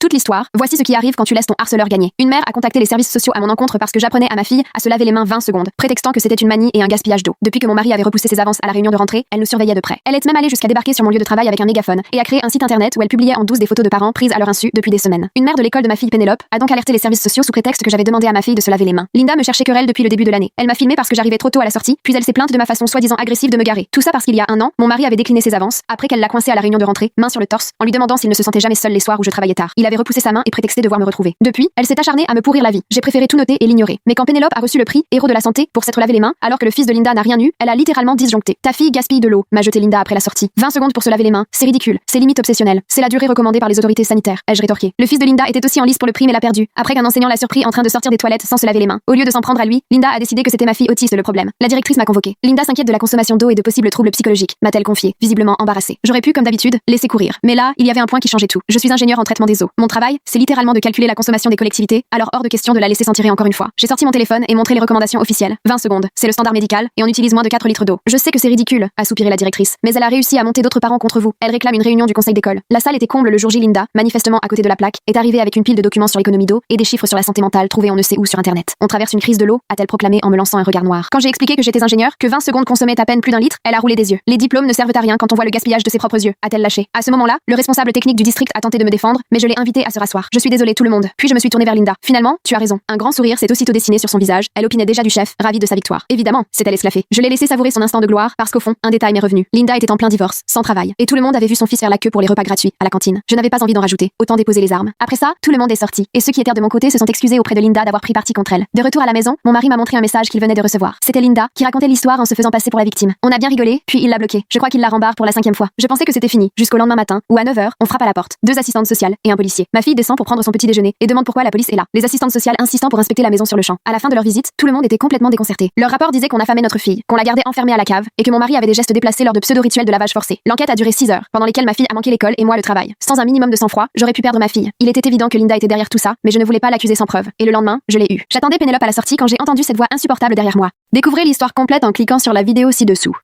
toute l'histoire, voici ce qui arrive quand tu laisses ton harceleur gagner. Une mère a contacté les services sociaux à mon encontre parce que j'apprenais à ma fille à se laver les mains 20 secondes, prétextant que c'était une manie et un gaspillage d'eau. Depuis que mon mari avait repoussé ses avances à la réunion de rentrée, elle nous surveillait de près. Elle est même allée jusqu'à débarquer sur mon lieu de travail avec un mégaphone et a créé un site internet où elle publiait en douce des photos de parents prises à leur insu depuis des semaines. Une mère de l'école de ma fille Pénélope a donc alerté les services sociaux sous prétexte que j'avais demandé à ma fille de se laver les mains. Linda me cherchait querelle depuis le début de l'année. Elle m'a filmé parce que j'arrivais trop tôt à la sortie, puis elle s'est plainte de ma façon soi-disant agressive de me garer. Tout ça parce qu'il y a un an, mon mari avait décliné ses avances après qu'elle l'a coincé à la réunion de rentrée, main sur le torse, en lui demandant s'il ne se sentait jamais seul les soirs où je travaillais tard. Il avait repoussé sa main et prétexté devoir me retrouver. Depuis, elle s'est acharnée à me pourrir la vie. J'ai préféré tout noter et l'ignorer. Mais quand Pénélope a reçu le prix héros de la santé pour s'être lavé les mains, alors que le fils de Linda n'a rien eu, elle a littéralement disjoncté. Ta fille gaspille de l'eau, m'a jeté Linda après la sortie. 20 secondes pour se laver les mains, c'est ridicule, c'est limite obsessionnel. C'est la durée recommandée par les autorités sanitaires, ai-je rétorqué. Le fils de Linda était aussi en lice pour le prix mais l'a perdu, après qu'un enseignant l'a surpris en train de sortir des toilettes sans se laver les mains. Au lieu de s'en prendre à lui, Linda a décidé que c'était ma fille autiste le problème. La directrice m'a convoqué. Linda s'inquiète de la consommation d'eau et de possibles troubles psychologiques, m'a-t-elle confié, visiblement embarrassée. J'aurais pu, comme d'habitude, laisser courir. Mais là, il y avait un point qui changeait tout. Je suis ingénieur en traitement des eaux. Mon travail, c'est littéralement de calculer la consommation des collectivités, alors hors de question de la laisser s'en tirer encore une fois. J'ai sorti mon téléphone et montré les recommandations officielles. 20 secondes, c'est le standard médical et on utilise moins de 4 litres d'eau. Je sais que c'est ridicule, a soupiré la directrice, mais elle a réussi à monter d'autres parents contre vous. Elle réclame une réunion du conseil d'école. La salle était comble le jour J. Linda, manifestement à côté de la plaque, est arrivée avec une pile de documents sur l'économie d'eau et des chiffres sur la santé mentale trouvés on ne sait où sur internet. On traverse une crise de l'eau, a-t-elle proclamé en me lançant un regard noir. Quand j'ai expliqué que j'étais ingénieur, que 20 secondes consommaient à peine plus d'un litre, elle a roulé des yeux. Les diplômes ne servent à rien quand on voit le gaspillage de ses propres yeux, a-t-elle lâché. À ce moment-là, le responsable technique du district a tenté de me défendre, mais je l'ai invité à se rasseoir. Je suis désolée tout le monde. Puis je me suis tournée vers Linda. Finalement, tu as raison. Un grand sourire s'est aussitôt dessiné sur son visage. Elle opinait déjà du chef, ravie de sa victoire. Évidemment, s'est-elle esclaffée. Je l'ai laissé savourer son instant de gloire parce qu'au fond, un détail m'est revenu. Linda était en plein divorce, sans travail, et tout le monde avait vu son fils faire la queue pour les repas gratuits à la cantine. Je n'avais pas envie d'en rajouter. Autant déposer les armes. Après ça, tout le monde est sorti, et ceux qui étaient de mon côté se sont excusés auprès de Linda d'avoir pris parti contre elle. De retour à la maison, mon mari m'a montré un message qu'il venait de recevoir. C'était Linda qui racontait l'histoire en se faisant passer pour la victime. On a bien rigolé, puis il l'a bloqué. Je crois qu'il la rembarre pour la 5e fois. Je pensais que c'était fini, jusqu'au lendemain matin, où à 9h, on frappe à la porte. 2 assistantes sociales et un policier. Ma fille descend pour prendre son petit déjeuner et demande pourquoi la police est là. Les assistantes sociales insistant pour inspecter la maison sur le champ. À la fin de leur visite, tout le monde était complètement déconcerté. Leur rapport disait qu'on affamait notre fille, qu'on la gardait enfermée à la cave et que mon mari avait des gestes déplacés lors de pseudo-rituels de lavage forcé. L'enquête a duré 6 heures, pendant lesquelles ma fille a manqué l'école et moi le travail. Sans un minimum de sang-froid, j'aurais pu perdre ma fille. Il était évident que Linda était derrière tout ça, mais je ne voulais pas l'accuser sans preuve. Et le lendemain, je l'ai eu. J'attendais Pénélope à la sortie quand j'ai entendu cette voix insupportable derrière moi. Découvrez l'histoire complète en cliquant sur la vidéo ci-dessous.